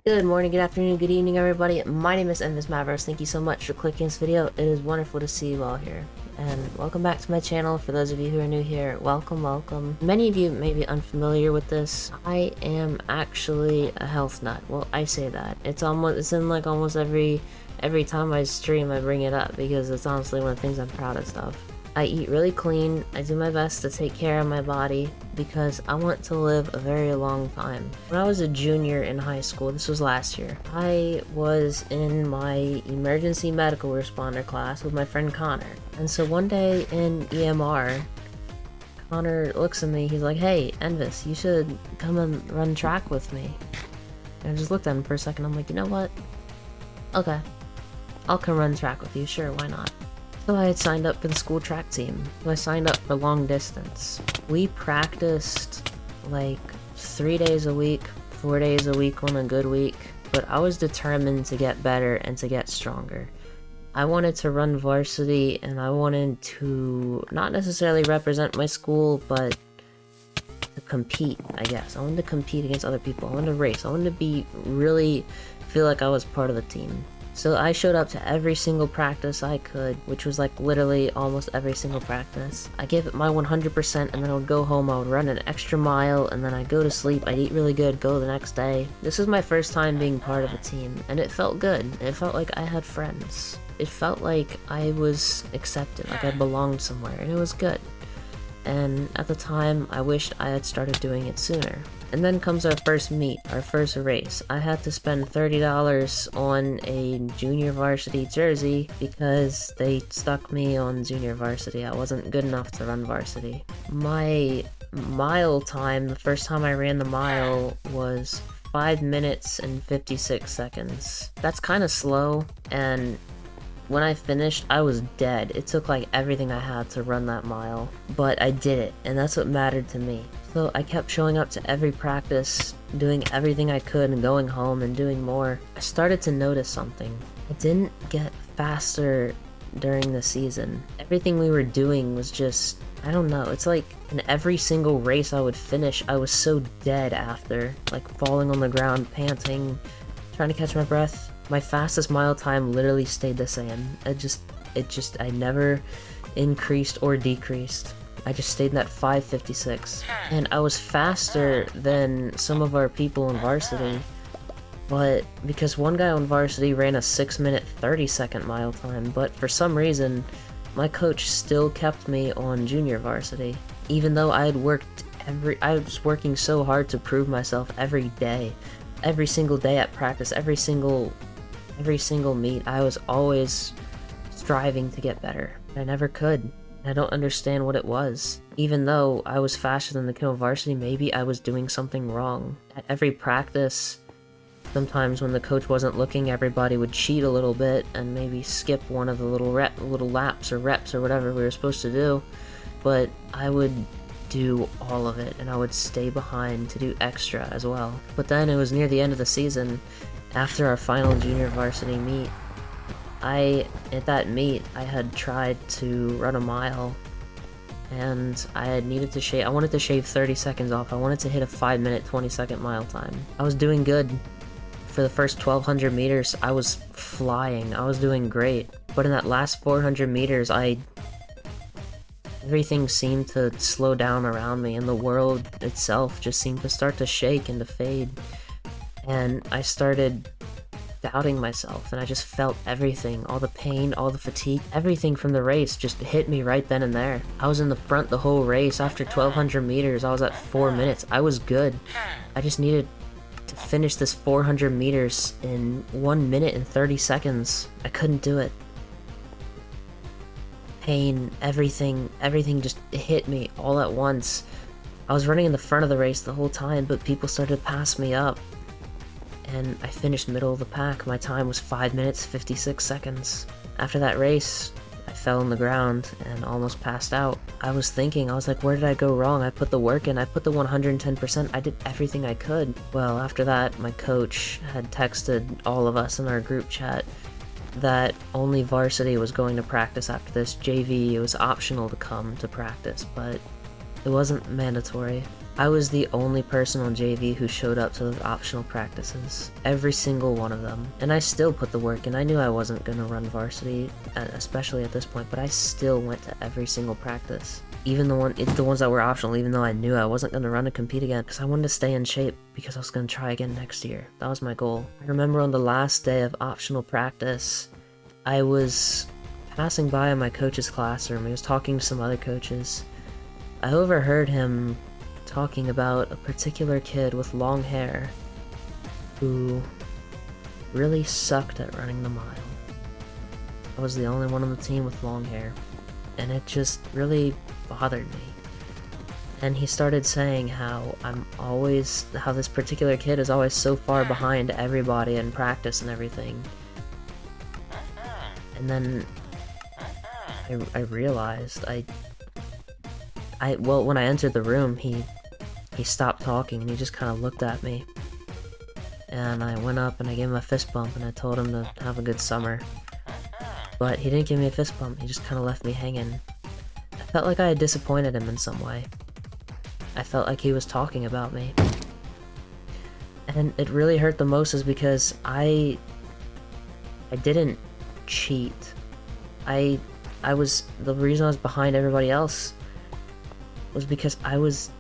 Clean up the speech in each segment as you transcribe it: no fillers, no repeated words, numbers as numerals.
Good morning, good afternoon, good evening, everybody. My name is Envis Mavros. Thank you so much for clicking this video. It is wonderful to see you all here. And welcome back to my channel. For those of you who are new here, welcome, welcome. Many of you may be unfamiliar with this. I am actually a health nut. Well, I say that. It's in like almost every time I stream I bring it up because it's honestly one of the things I'm proudest of. I eat really clean. I do my best to take care of my body because I want to live a very long time. When I was a junior in high school, this was last year, I was in my emergency medical responder class with my friend Connor. And so one day in EMR, Connor looks at me, he's like, "Hey, Envis, you should come and run track with me." And I just looked at him for a second, I'm like, you know what? Okay, I'll come run track with you, sure, why not? So I had signed up for the school track team. So I signed up for long distance. We practiced like 3 days a week, 4 days a week on a good week, but I was determined to get better and to get stronger. I wanted to run varsity and I wanted to not necessarily represent my school, but to compete, I guess. I wanted to compete against other people. I wanted to race. I wanted to really feel like I was part of the team. So I showed up to every single practice I could, which was like literally almost every single practice. I gave it my 100% and then I would go home, I would run an extra mile, and then I'd go to sleep, I'd eat really good, go the next day. This was my first time being part of a team, and it felt good. It felt like I had friends. It felt like I was accepted, like I belonged somewhere, and it was good. And at the time, I wished I had started doing it sooner. And then comes our first meet, our first race. I had to spend $30 on a junior varsity jersey because they stuck me on junior varsity. I wasn't good enough to run varsity. My mile time, the first time I ran the mile, was 5 minutes and 56 seconds. That's kind of slow, and when I finished, I was dead. It took like everything I had to run that mile, but I did it, and that's what mattered to me. So I kept showing up to every practice, doing everything I could and going home and doing more. I started to notice something. I didn't get faster during the season. Everything we were doing was just, I don't know, it's like in every single race I would finish, I was so dead after, like falling on the ground, panting, trying to catch my breath. My fastest mile time literally stayed the same. I never increased or decreased. I just stayed in that 5:56. And I was faster than some of our people in varsity, but because one guy on varsity ran a 6-minute 30-second mile time, but for some reason, my coach still kept me on junior varsity, even though I was working so hard to prove myself every day. Every single day at practice, every single meet, I was always striving to get better. I never could. I don't understand what it was. Even though I was faster than the kid on varsity, maybe I was doing something wrong. At every practice, sometimes when the coach wasn't looking, everybody would cheat a little bit and maybe skip one of the little laps or reps or whatever we were supposed to do. But I would do all of it, and I would stay behind to do extra as well. But then it was near the end of the season, after our final junior varsity meet. At that meet, I had tried to run a mile, and I wanted to shave 30 seconds off. I wanted to hit a 5-minute 20-second mile time. I was doing good. For the first 1,200 meters, I was flying. I was doing great. But in that last 400 meters, everything seemed to slow down around me, and the world itself just seemed to start to shake and to fade. And I started doubting myself, and I just felt everything, all the pain, all the fatigue, everything from the race just hit me right then and there. I was in the front the whole race. After 1,200 meters, I was at 4 minutes. I was good. I just needed to finish this 400 meters in 1 minute and 30 seconds. I couldn't do it. Pain, everything just hit me all at once. I was running in the front of the race the whole time, but people started to pass me up, and I finished middle of the pack. My time was 5 minutes 56 seconds. After that race, I fell on the ground and almost passed out. I was like, where did I go wrong? I put the work in, I put the 110%, I did everything I could. Well, after that, my coach had texted all of us in our group chat that only varsity was going to practice after this. JV, it was optional to come to practice, but it wasn't mandatory. I was the only person on JV who showed up to those optional practices. Every single one of them. And I still put the work in. I knew I wasn't gonna run varsity, especially at this point, but I still went to every single practice. Even the ones that were optional, even though I knew I wasn't gonna run and compete again, because I wanted to stay in shape, because I was gonna try again next year. That was my goal. I remember on the last day of optional practice, I was passing by in my coach's classroom. He was talking to some other coaches. I overheard him talking about a particular kid with long hair who really sucked at running the mile. I was the only one on the team with long hair, and it just really bothered me. And he started saying how how this particular kid is always so far behind everybody in practice and everything. And then I realized well, when I entered the room, he stopped talking and he just kind of looked at me. And I went up and I gave him a fist bump and I told him to have a good summer. But he didn't give me a fist bump, he just kind of left me hanging. I felt like I had disappointed him in some way. I felt like he was talking about me. And it really hurt the most is because I didn't cheat. The reason I was behind everybody else was because I was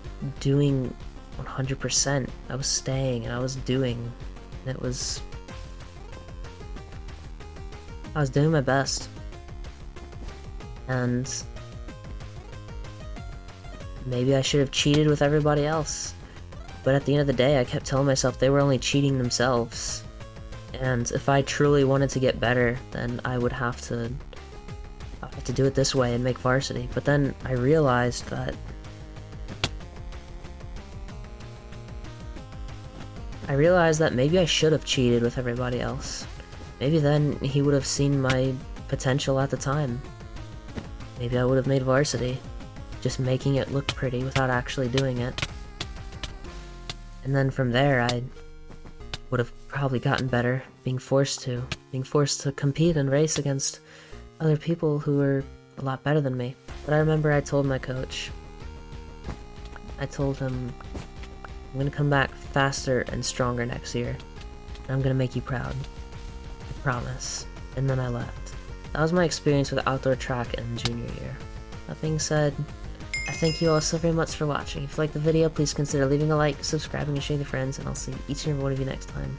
doing 100%. I was staying and I was doing. I was doing my best. And maybe I should have cheated with everybody else. But at the end of the day, I kept telling myself they were only cheating themselves. And if I truly wanted to get better, then I would have to do it this way and make varsity. But then I realized that maybe I should have cheated with everybody else. Maybe then he would have seen my potential at the time. Maybe I would have made varsity, just making it look pretty without actually doing it. And then from there, I would have probably gotten better, being forced to compete and race against other people who were a lot better than me. But I remember I told my coach, I told him, I'm gonna come back faster and stronger next year, and I'm gonna make you proud. I promise. And then I left. That was my experience with outdoor track in junior year. That being said, I thank you all so very much for watching. If you liked the video, please consider leaving a like, subscribing, and sharing with your friends, and I'll see each and every one of you next time.